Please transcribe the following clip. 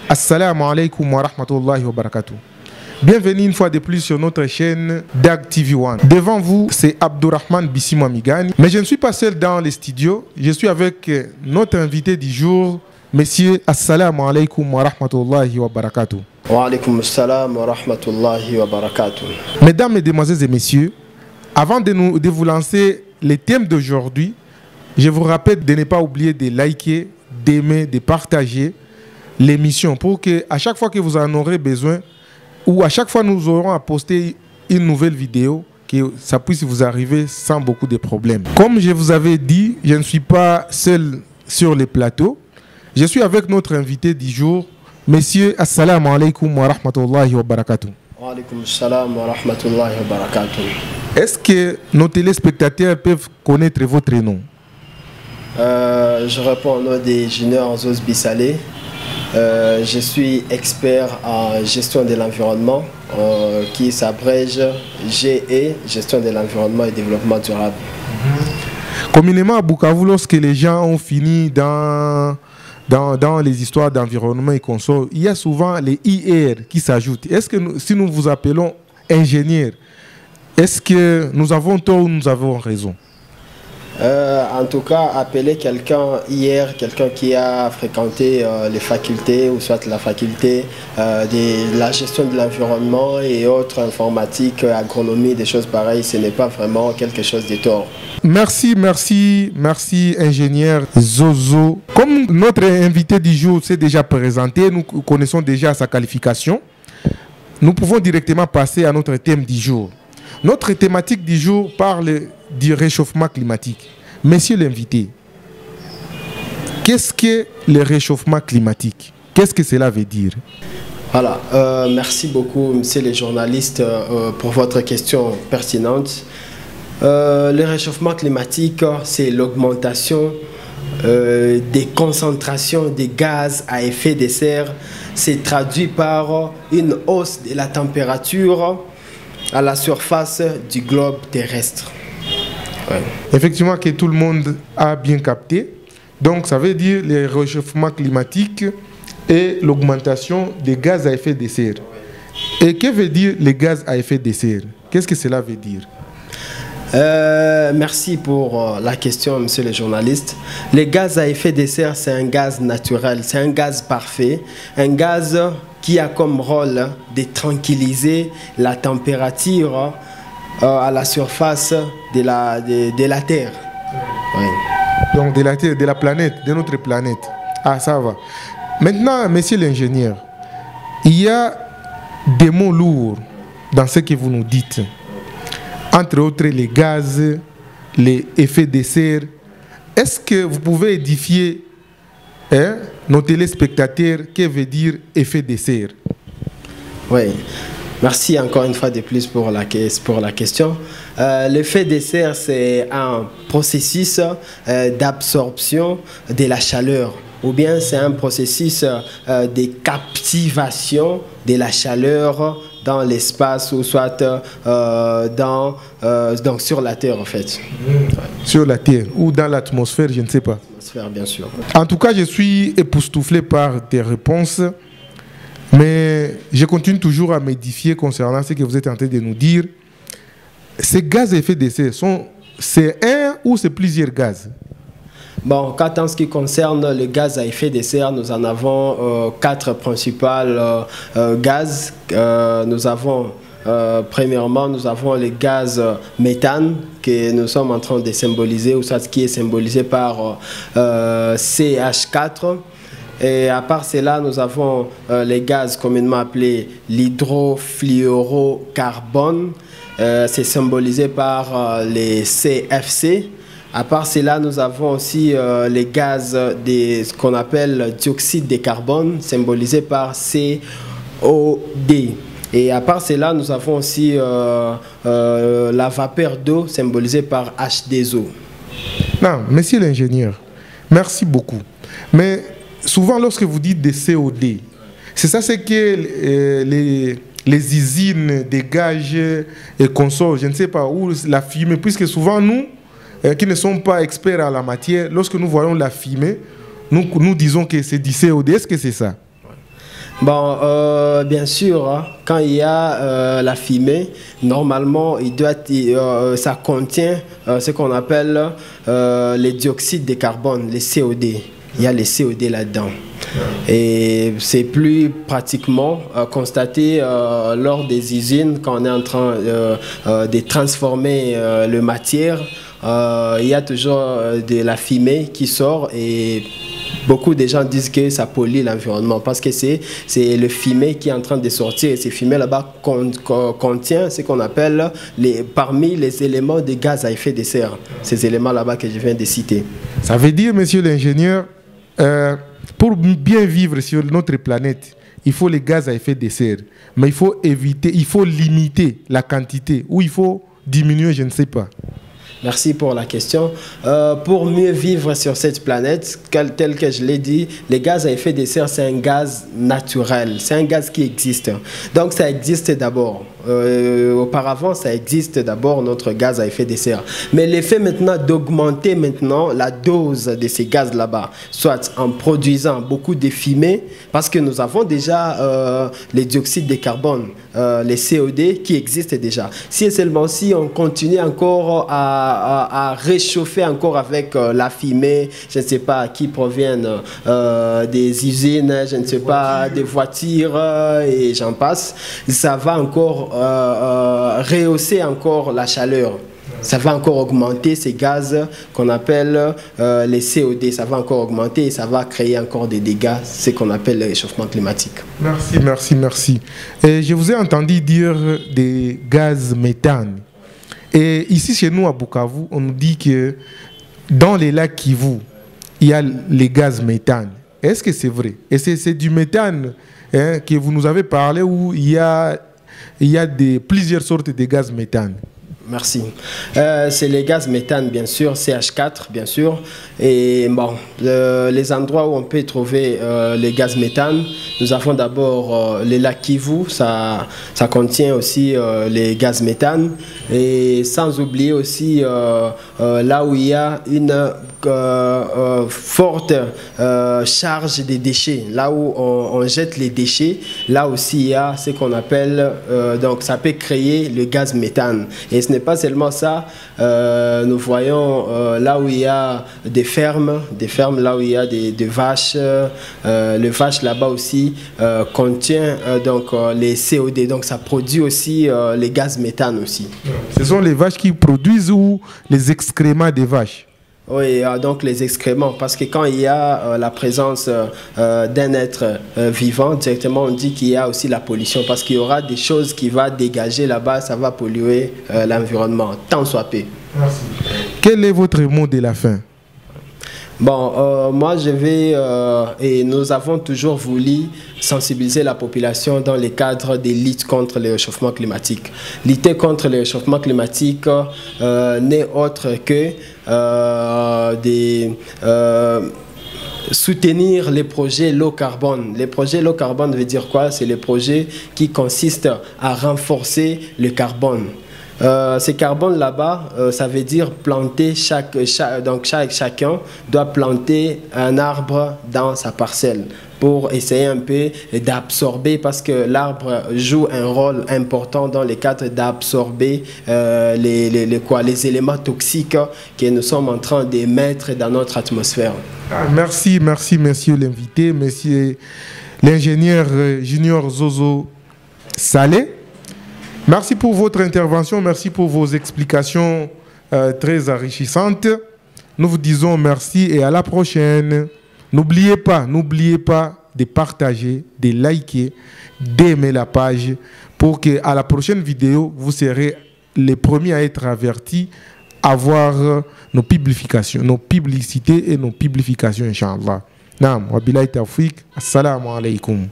Assalamu alaikum wa rahmatullahi wa barakatuh. Bienvenue une fois de plus sur notre chaîne DAG TV One. Devant vous, c'est Abdourahmane Bissimo Migani. Mais je ne suis pas seul dans les studios. Je suis avec notre invité du jour, Monsieur Assalamu alaikum wa rahmatullahi wa barakatuh. Wa alaikum assalam wa rahmatullahi wa barakatuh. Mesdames, Mesdemoiselles et Messieurs, avant de vous lancer les thèmes d'aujourd'hui, je vous rappelle de ne pas oublier de liker, d'aimer, de partager l'émission pour que à chaque fois que vous en aurez besoin ou à chaque fois nous aurons à poster une nouvelle vidéo, que ça puisse vous arriver sans beaucoup de problèmes. Comme je vous avais dit, je ne suis pas seul sur le plateau. Je suis avec notre invité du jour, Monsieur Assalamu alaikum wa rahmatullahi wa barakatuh. Wa alaikum assalam wa rahmatullahi wa barakatuh. Est-ce que nos téléspectateurs peuvent connaître votre nom? Je réponds au nom des Junior Zos Bissalé. Je suis expert en gestion de l'environnement qui s'abrège GE, gestion de l'environnement et développement durable. Communément à Bukavu, lorsque les gens ont fini dans les histoires d'environnement et consorts, il y a souvent les IR qui s'ajoutent. Est-ce que si nous vous appelons ingénieur, est-ce que nous avons tort ou nous avons raison? En tout cas, appeler quelqu'un hier, quelqu'un qui a fréquenté les facultés ou soit la faculté de la gestion de l'environnement et autres informatiques, agronomie, des choses pareilles, ce n'est pas vraiment quelque chose de tort. Merci, ingénieur Zozo. Comme notre invité du jour s'est déjà présenté, nous connaissons déjà sa qualification, nous pouvons directement passer à notre thème du jour. Notre thématique du jour parle du réchauffement climatique. Monsieur l'invité, qu'est-ce que le réchauffement climatique? Qu'est-ce que cela veut dire? Voilà, merci beaucoup, monsieur les journalistes, pour votre question pertinente. Le réchauffement climatique, c'est l'augmentation des concentrations des gaz à effet de serre. C'est traduit par une hausse de la température à la surface du globe terrestre. Ouais. Effectivement, que tout le monde a bien capté. Donc, ça veut dire le réchauffement climatique et l'augmentation des gaz à effet de serre. Et que veut dire les gaz à effet de serre? Qu'est-ce que cela veut dire? Merci pour la question, monsieur le journaliste. Les gaz à effet de serre, c'est un gaz naturel, c'est un gaz parfait, un gaz qui a comme rôle de tranquilliser la température à la surface de la Terre. Oui. Donc de la Terre, de la planète, de notre planète. Ah, ça va. Maintenant, monsieur l'ingénieur, il y a des mots lourds dans ce que vous nous dites. Entre autres, les gaz, les effets de serre. Est-ce que vous pouvez édifier nos téléspectateurs, que veut dire effet de serre? Oui, merci encore une fois de plus pour la question. L'effet de serre, c'est un processus d'absorption de la chaleur, ou bien c'est un processus de captivation de la chaleur dans l'espace ou soit donc sur la Terre en fait. Sur la Terre ou dans l'atmosphère, je ne sais pas. L'atmosphère, bien sûr. En tout cas, je suis époustouflé par tes réponses, mais je continue toujours à m'édifier concernant ce que vous êtes en train de nous dire. Ces gaz à effet de serre, c'est un ou c'est plusieurs gaz? Bon, quand en ce qui concerne le gaz à effet de serre, nous en avons quatre principaux gaz. Nous avons, premièrement, nous avons le gaz méthane que nous sommes en train de symboliser, ou soit qui est symbolisé par CH4. Et à part cela, nous avons les gaz communément appelés l'hydrofluorocarbone. C'est symbolisé par les CFC. À part cela, nous avons aussi les gaz ce qu'on appelle dioxyde de carbone, symbolisé par COD. Et à part cela, nous avons aussi la vapeur d'eau, symbolisée par H2O. Non, monsieur l'ingénieur, merci beaucoup. Mais souvent, lorsque vous dites des COD, c'est ça, c'est que les usines dégagent et consortent, je ne sais pas où, la fumée, puisque souvent nous, qui ne sont pas experts en la matière, lorsque nous voyons la fumée, nous disons que c'est du COD. Est-ce que c'est ça? Bon, bien sûr, hein, quand il y a la fumée, normalement, ça contient ce qu'on appelle les dioxydes de carbone, les COD. Il y a les COD là-dedans. Et c'est plus pratiquement constaté lors des usines quand on est en train de transformer le matière. Il y a toujours de la fumée qui sort et beaucoup de gens disent que ça pollue l'environnement parce que c'est le fumet qui est en train de sortir et ces fumées là-bas contient ce qu'on appelle parmi les éléments de gaz à effet de serre. Ces éléments là-bas que je viens de citer. Ça veut dire, monsieur l'ingénieur, pour bien vivre sur notre planète, il faut les gaz à effet de serre. Mais il faut éviter, il faut limiter la quantité ou il faut diminuer, je ne sais pas. Merci pour la question. Pour mieux vivre sur cette planète, tel que je l'ai dit, les gaz à effet de serre, c'est un gaz naturel. C'est un gaz qui existe. Donc ça existe d'abord. Auparavant, ça existe d'abord notre gaz à effet de serre. Mais l'effet maintenant d'augmenter maintenant la dose de ces gaz là-bas, soit en produisant beaucoup de fumée, parce que nous avons déjà les dioxydes de carbone, les COD qui existent déjà. Si seulement si on continue encore à réchauffer encore avec la fumée, je ne sais pas, qui proviennent des usines, je ne sais pas, des voitures et j'en passe, ça va encore rehausser encore la chaleur. Ça va encore augmenter ces gaz qu'on appelle les COD. Ça va encore augmenter et ça va créer encore des dégâts, ce qu'on appelle le réchauffement climatique. Merci, merci, merci. Et je vous ai entendu dire des gaz méthane. Et ici, chez nous, à Bukavu, on nous dit que dans les lacs Kivu, il y a les gaz méthane. Est-ce que c'est vrai? Et c'est du méthane que vous nous avez parlé où il y a plusieurs sortes de gaz méthane? Merci. C'est les gaz méthane, bien sûr, CH4, bien sûr. Et bon, les endroits où on peut trouver les gaz méthane, nous avons d'abord les lacs Kivu, ça contient aussi les gaz méthane. Et sans oublier aussi là où il y a une forte charge des déchets, là où on jette les déchets, là aussi il y a ce qu'on appelle, donc ça peut créer le gaz méthane. Et ce n'est pas seulement ça, nous voyons là où il y a des fermes là où il y a des vaches, les vaches là-bas aussi contient donc les COD, donc ça produit aussi les gaz méthane aussi. Ce sont les vaches qui produisent ou les excréments des vaches? Oui, donc les excréments, parce que quand il y a la présence d'un être vivant, directement on dit qu'il y a aussi la pollution, parce qu'il y aura des choses qui vont dégager là-bas, ça va polluer l'environnement, tant soit peu. Merci. Quel est votre mot de la fin? Bon, moi je vais, et nous avons toujours voulu sensibiliser la population dans le cadre des luttes contre le réchauffement climatique. Lutter contre le réchauffement climatique n'est autre que soutenir les projets low carbone. Les projets low carbone veut dire quoi? C'est les projets qui consistent à renforcer le carbone. Ces carbones là-bas, ça veut dire planter chacun doit planter un arbre dans sa parcelle pour essayer un peu d'absorber, parce que l'arbre joue un rôle important dans le cadre d'absorber les éléments toxiques que nous sommes en train d'émettre dans notre atmosphère. Merci, merci, monsieur l'invité, monsieur l'ingénieur Junior Zozo Saleh. Merci pour votre intervention, merci pour vos explications très enrichissantes. Nous vous disons merci et à la prochaine. N'oubliez pas de partager, de liker, d'aimer la page pour qu'à la prochaine vidéo, vous serez les premiers à être avertis à voir nos publications, nos publicités et nos publications, Inch'Allah. Naam, wa billahi tawfiq. Assalamu alaikum.